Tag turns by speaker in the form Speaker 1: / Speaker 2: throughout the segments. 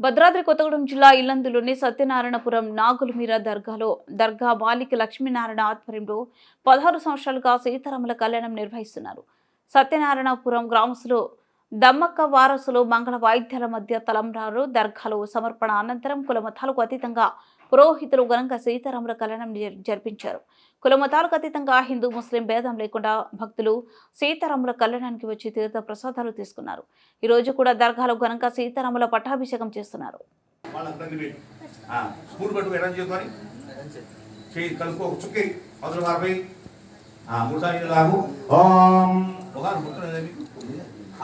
Speaker 1: భద్రాద్రి కొత్తగూడెం జిల్లా ఇల్లందులోని సత్యనారాయణపురం నాగులమీర దర్గా బాలిక లక్ష్మీనారాయణ ఆధ్వర్యంలో 16 సంవత్సరాలుగా సీతారాముల కళ్యాణం నిర్వహిస్తున్నారు. సత్యనారాయణపురం గ్రామస్తులు దమ్మక్క వారసులు మంగళ వాయిద్యాల మధ్య తలంబ్రాలు దర్గాలో సమర్పణ అనంతరం కులమతాలకు అతీతంగా పురోహితులు ఘనంగా సీతారాముల కళ్యాణం జరిపించారు. కులమతాలకు అతీతంగా హిందూ ముస్లిం భేదం లేకుండా భక్తులు సీతారాముల కళ్యాణానికి వచ్చి తీర్థ ప్రసాదాలు తీసుకున్నారు. ఈ రోజు కూడా దర్గాలో ఘనంగా సీతారాముల పట్టాభిషేకం చేస్తున్నారు.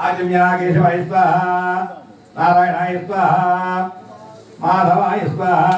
Speaker 2: आजम्याकेशवाय स्वाहा नारायणाय स्वाहा माधवाय स्वाहा।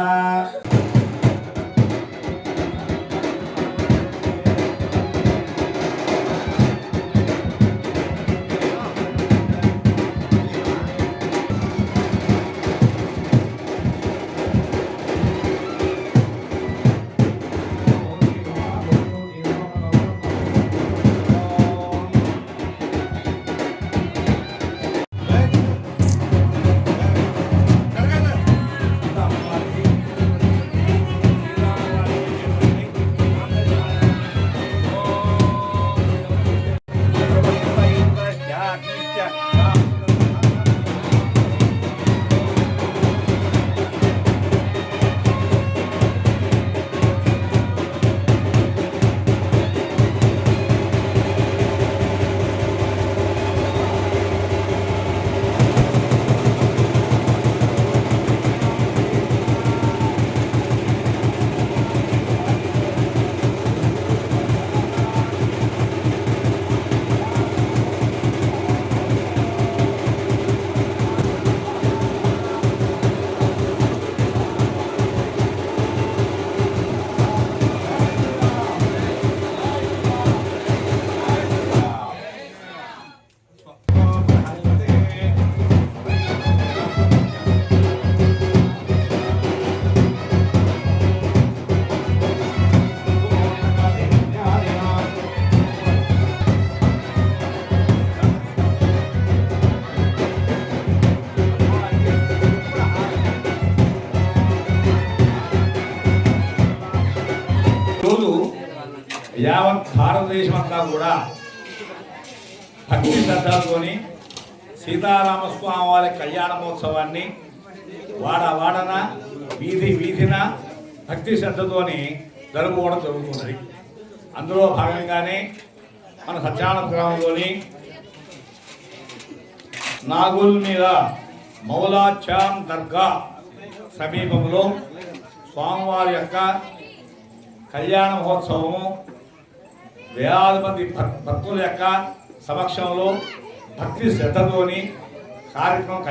Speaker 2: యావత్ భారతదేశమంతా కూడా భక్తి శ్రద్ధలతోని సీతారామస్వామి వారి కళ్యాణ మహోత్సవాన్ని వాడన వీధిన భక్తి శ్రద్ధతోని జరుపుకోవడం జరుగుతున్నది. అందులో భాగంగానే మన సత్యానంద గ్రామంలోని నాగుల్మీర మౌలాచాం దర్గా సమీపంలో స్వామివారి యొక్క కళ్యాణ మహోత్సవము వేలాది మంది భక్తుల యొక్క సమక్షంలో భక్తి శ్రద్ధతోని కార్యక్రమం